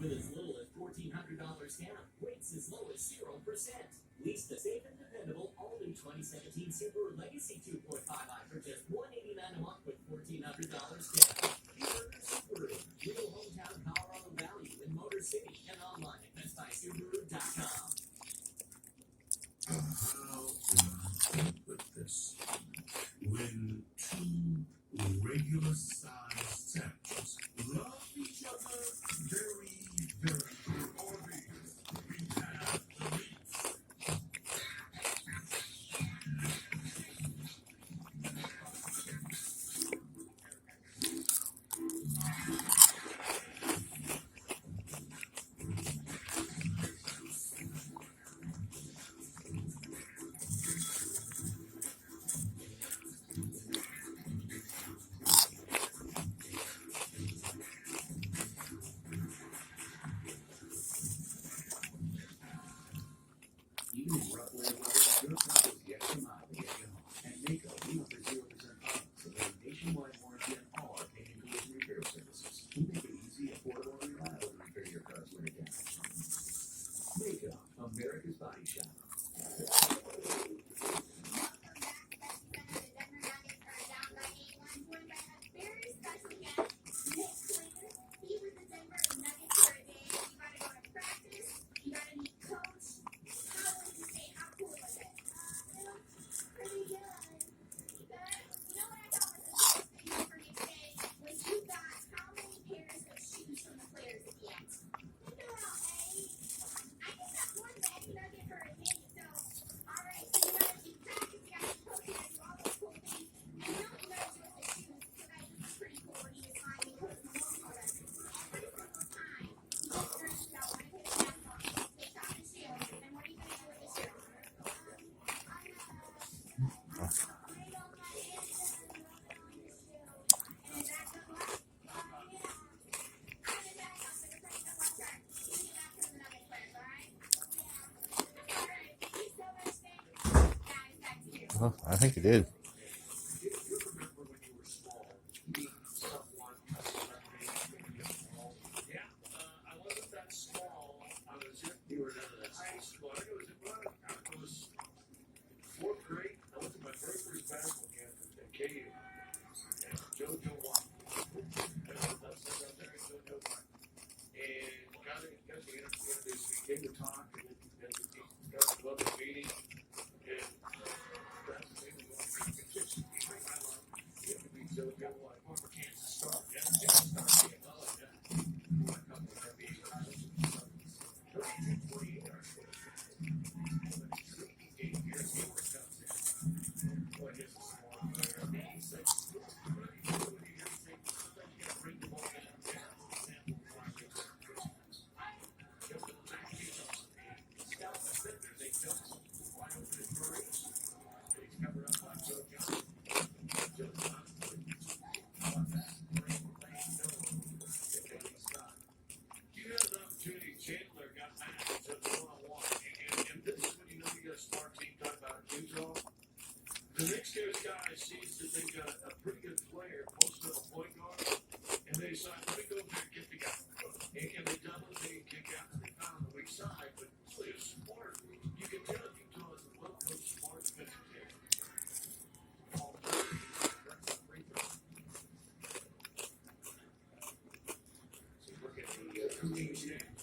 With as little as $1,400 down, rates as low as 0%. Lease the safe and dependable all-new 2017 Subaru Legacy 2.5i for just $189 a month with $1,400 down. Pure Subaru, real hometown Colorado value in Motor City and online at bestbuysubaru.com. How can I put this? When two regular-sized sandwiches love each other very, very obvious, we have the meat. Even in rough weather, your car is the extra mile to get you home. At Mako, we offer 0% finance with a nationwide warranty on all our paint and collision repair services. We make it easy, affordable, and reliable to repair your car's winter damage. Mako, America's Body Shop. Well, I think it did. Do you remember when you were small, meeting someone as a Yeah, I wasn't that small. I was in You were none of this. high school. I think it was fourth grade. I went to my very first basketball camp at KU. And JoJo Watt. That's there, JoJo Watt. And got to introduce me. They would talk, and then we got to love the meeting. And that's the thing we want to do. It's just right my life. You have to be JoJo Watt. Former Kansas Star. Yeah, Kansas Star. Yeah, I like that. My couple of NBA guys. 28 hours. 8 years. He worked out there. Boy, he's a small player. He's like, what do you do? Sometimes you got to bring the ball down. Sample projects. Jump in the back. Scouts and centers, they jump wide open in hurries. And he's covered up by Joe Johnson. Joe Johnson. How about that? Playing no. You had an opportunity. Chandler got back to the one-on-one. And this is when you know you got a smart team talking about Utah. The next year's guy sees that they got a pretty good player, posted up a point guard, and they decide, let me go over there and get the guy. And they double, they kick out, and they found on the weak side, but really a smart. You can tell Utah is a well-coached, smart defensive team. All free throw. So look at the coaching staff.